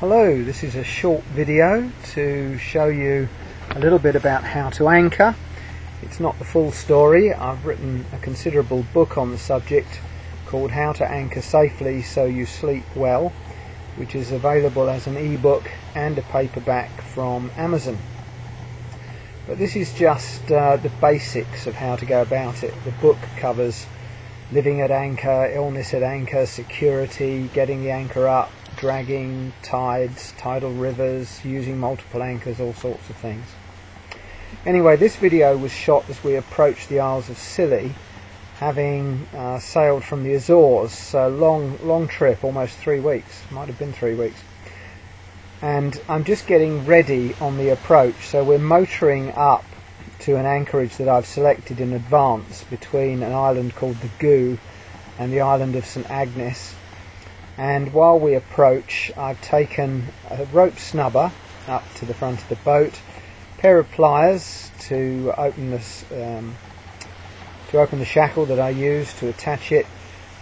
Hello, this is a short video to show you a little bit about how to anchor. It's not the full story. I've written a considerable book on the subject called How to Anchor Safely So You Sleep Well, which is available as an ebook and a paperback from Amazon. But this is just the basics of how to go about it. The book covers living at anchor, illness at anchor, security, getting the anchor up, dragging, tides, tidal rivers, using multiple anchors, all sorts of things. Anyway, this video was shot as we approached the Isles of Scilly, having sailed from the Azores. So long trip, almost 3 weeks, might have been 3 weeks. And I'm just getting ready on the approach, so we're motoring up to an anchorage that I've selected in advance between an island called the Goo and the island of St Agnes. And while we approach, I've taken a rope snubber up to the front of the boat, a pair of pliers to open the shackle that I use to attach it,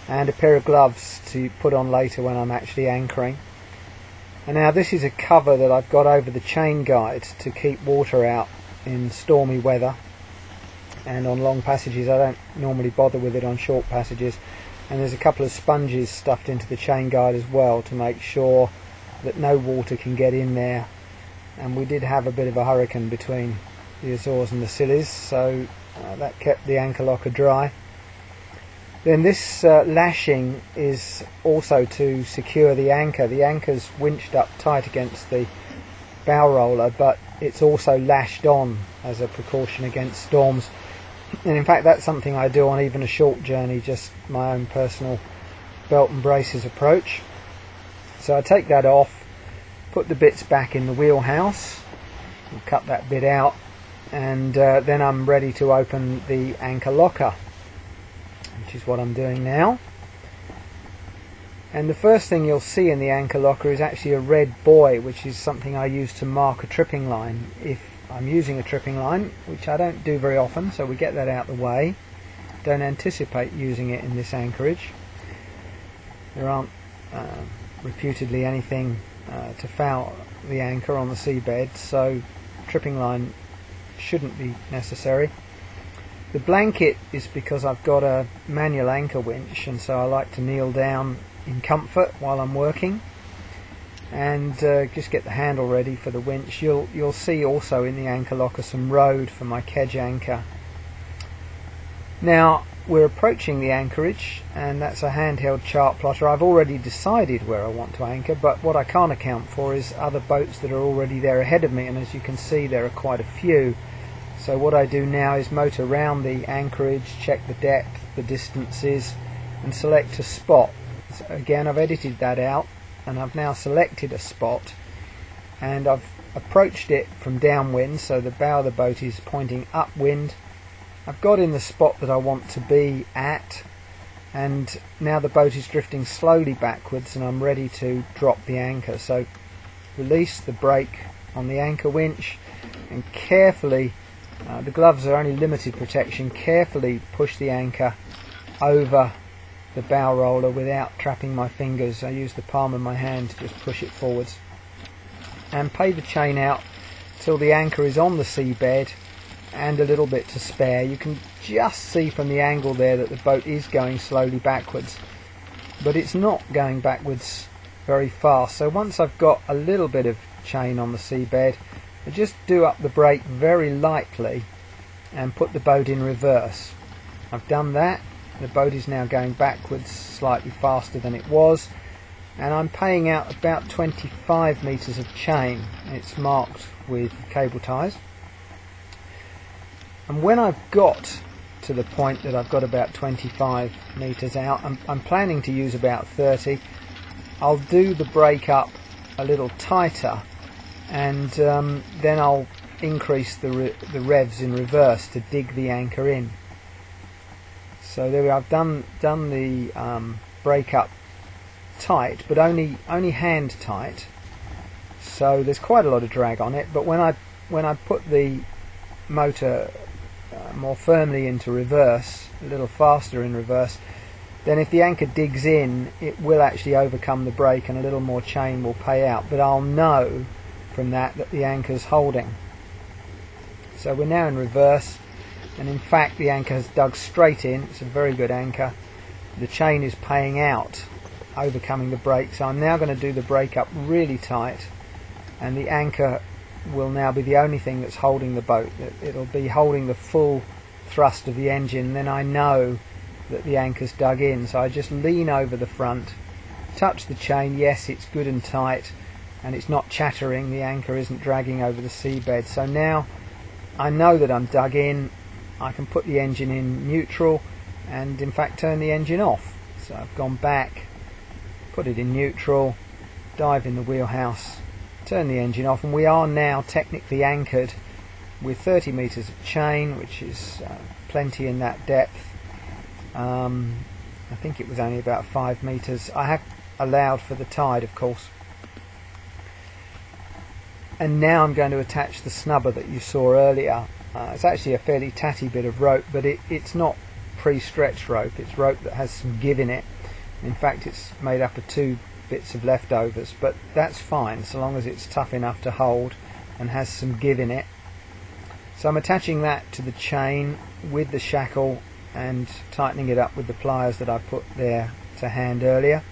and a pair of gloves to put on later when I'm actually anchoring. And now this is a cover that I've got over the chain guide to keep water out in stormy weather, and on long passages I don't normally bother with it on short passages. And there's a couple of sponges stuffed into the chain guide as well to make sure that no water can get in there. And we did have a bit of a hurricane between the Azores and the Scillies, so that kept the anchor locker dry. Then this lashing is also to secure the anchor. The anchor's winched up tight against the bow roller, but it's also lashed on as a precaution against storms. And in fact, that's something I do on even a short journey, just my own personal belt and braces approach. So I take that off, put the bits back in the wheelhouse, and cut that bit out, and then I'm ready to open the anchor locker, which is what I'm doing now. And the first thing you'll see in the anchor locker is actually a red buoy, which is something I use to mark a tripping line if I'm using a tripping line, which I don't do very often, so we get that out of the way. Don't anticipate using it in this anchorage. There aren't reputedly anything to foul the anchor on the seabed, so tripping line shouldn't be necessary. The blanket is because I've got a manual anchor winch, and so I like to kneel down in comfort while I'm working, and just get the handle ready for the winch. You'll see also in the anchor locker some road for my kedge anchor. Now we're approaching the anchorage, and that's a handheld chart plotter. I've already decided where I want to anchor, but what I can't account for is other boats that are already there ahead of me, and as you can see there are quite a few. So what I do now is motor around the anchorage, check the depth, the distances, and select a spot. So again, I've edited that out, and I've now selected a spot, and I've approached it from downwind, so the bow of the boat is pointing upwind. I've got in the spot that I want to be at, and now the boat is drifting slowly backwards, and I'm ready to drop the anchor. So release the brake on the anchor winch, and carefully, the gloves are only limited protection, carefully push the anchor over the bow roller without trapping my fingers. I use the palm of my hand to just push it forwards, and pay the chain out till the anchor is on the seabed and a little bit to spare. You can just see from the angle there that the boat is going slowly backwards, but it's not going backwards very fast. So once I've got a little bit of chain on the seabed, I just do up the brake very lightly and put the boat in reverse. I've done that. The boat is now going backwards slightly faster than it was, and I'm paying out about 25 metres of chain. It's marked with cable ties. And when I've got to the point that I've got about 25 metres out, I'm planning to use about 30, I'll do the brake up a little tighter, and then I'll increase the revs in reverse to dig the anchor in. So there we are. I've done the brake up tight, but only hand tight. So there's quite a lot of drag on it. But when I put the motor more firmly into reverse, a little faster in reverse, then if the anchor digs in, it will actually overcome the break and a little more chain will pay out, but I'll know from that the anchor's holding. So we're now in reverse, and in fact the anchor has dug straight in. It's a very good anchor. The chain is paying out, overcoming the break, so I'm now going to do the break up really tight, and the anchor will now be the only thing that's holding the boat. It'll be holding the full thrust of the engine. Then I know that the anchor's dug in, so I just lean over the front, touch the chain. Yes, it's good and tight, and it's not chattering. The anchor isn't dragging over the seabed. So now I know that I'm dug in. I can put the engine in neutral and in fact turn the engine off. So I've gone back, put it in neutral, dive in the wheelhouse, turn the engine off, and we are now technically anchored with 30 meters of chain, which is plenty in that depth. I think it was only about 5 meters. I have allowed for the tide, of course. And now I'm going to attach the snubber that you saw earlier. It's actually a fairly tatty bit of rope, but it's not pre-stretched rope. It's rope that has some give in it. In fact, it's made up of 2 bits of leftovers, but that's fine so long as it's tough enough to hold and has some give in it. So I'm attaching that to the chain with the shackle and tightening it up with the pliers that I put there to hand earlier.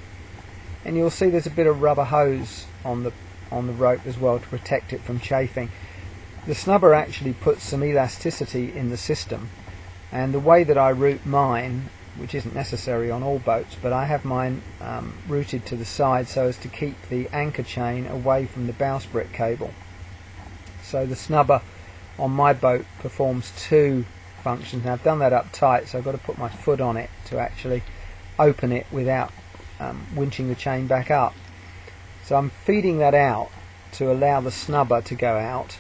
And you'll see there's a bit of rubber hose on the rope as well to protect it from chafing. The snubber actually puts some elasticity in the system, and the way that I route mine, which isn't necessary on all boats, but I have mine routed to the side so as to keep the anchor chain away from the bowsprit cable. So the snubber on my boat performs 2 functions. Now I've done that up tight, so I've got to put my foot on it to actually open it without winching the chain back up. So I'm feeding that out to allow the snubber to go out,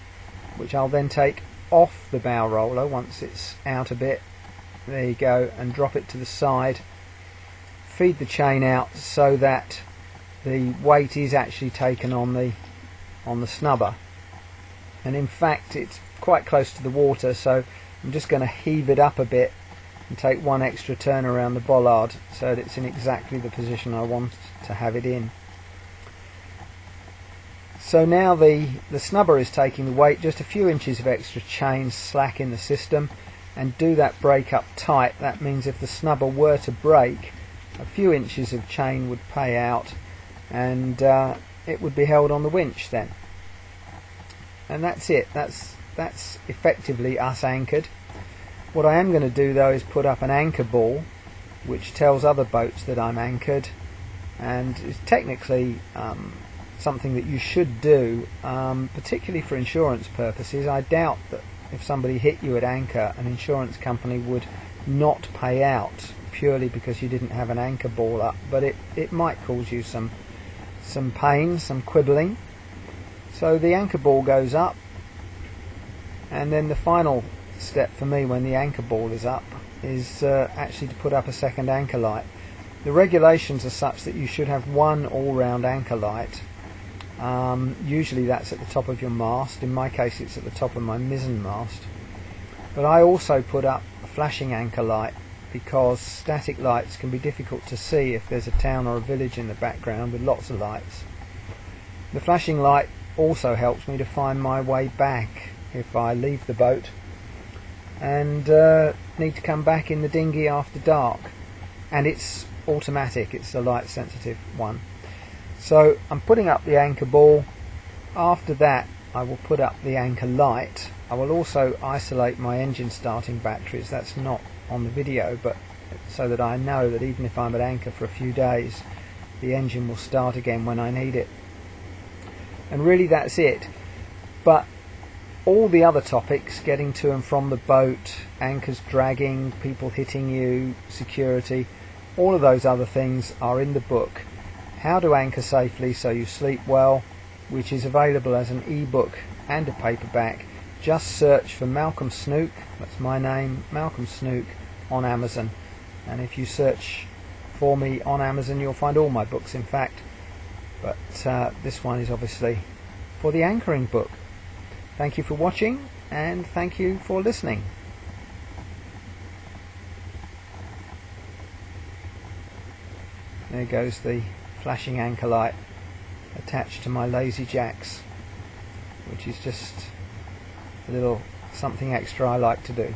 which I'll then take off the bow roller once it's out a bit. There you go, and drop it to the side. Feed the chain out so that the weight is actually taken on the snubber. And in fact it's quite close to the water, so I'm just going to heave it up a bit and take 1 extra turn around the bollard so that it's in exactly the position I want to have it in. So now the snubber is taking the weight, just a few inches of extra chain slack in the system, and do that break up tight. That means if the snubber were to break, a few inches of chain would pay out, and it would be held on the winch then. And that's it. That's effectively us anchored. What I am going to do though is put up an anchor ball which tells other boats that I'm anchored, and is technically something that you should do, particularly for insurance purposes. I doubt that if somebody hit you at anchor, an insurance company would not pay out purely because you didn't have an anchor ball up, but it might cause you some pain, some quibbling. So the anchor ball goes up, and then the final step for me when the anchor ball is up is actually to put up a second anchor light. The regulations are such that you should have 1 all-round anchor light. Usually that's at the top of your mast. In my case it's at the top of my mizzen mast. But I also put up a flashing anchor light because static lights can be difficult to see if there's a town or a village in the background with lots of lights. The flashing light also helps me to find my way back if I leave the boat and need to come back in the dinghy after dark. And it's automatic, it's a light sensitive one. So I'm putting up the anchor ball. After that I will put up the anchor light. I will also isolate my engine starting batteries. That's not on the video, but so that I know that even if I'm at anchor for a few days, the engine will start again when I need it. And really that's it. But all the other topics, getting to and from the boat, anchors dragging, people hitting you, security, all of those other things are in the book, How to Anchor Safely So You Sleep Well, which is available as an ebook and a paperback. Just search for Malcolm Snook, that's my name, Malcolm Snook, on Amazon. And if you search for me on Amazon, you'll find all my books, in fact. But this one is obviously for the anchoring book. Thank you for watching, and thank you for listening. There goes the flashing anchor light attached to my lazy jacks, which is just a little something extra I like to do.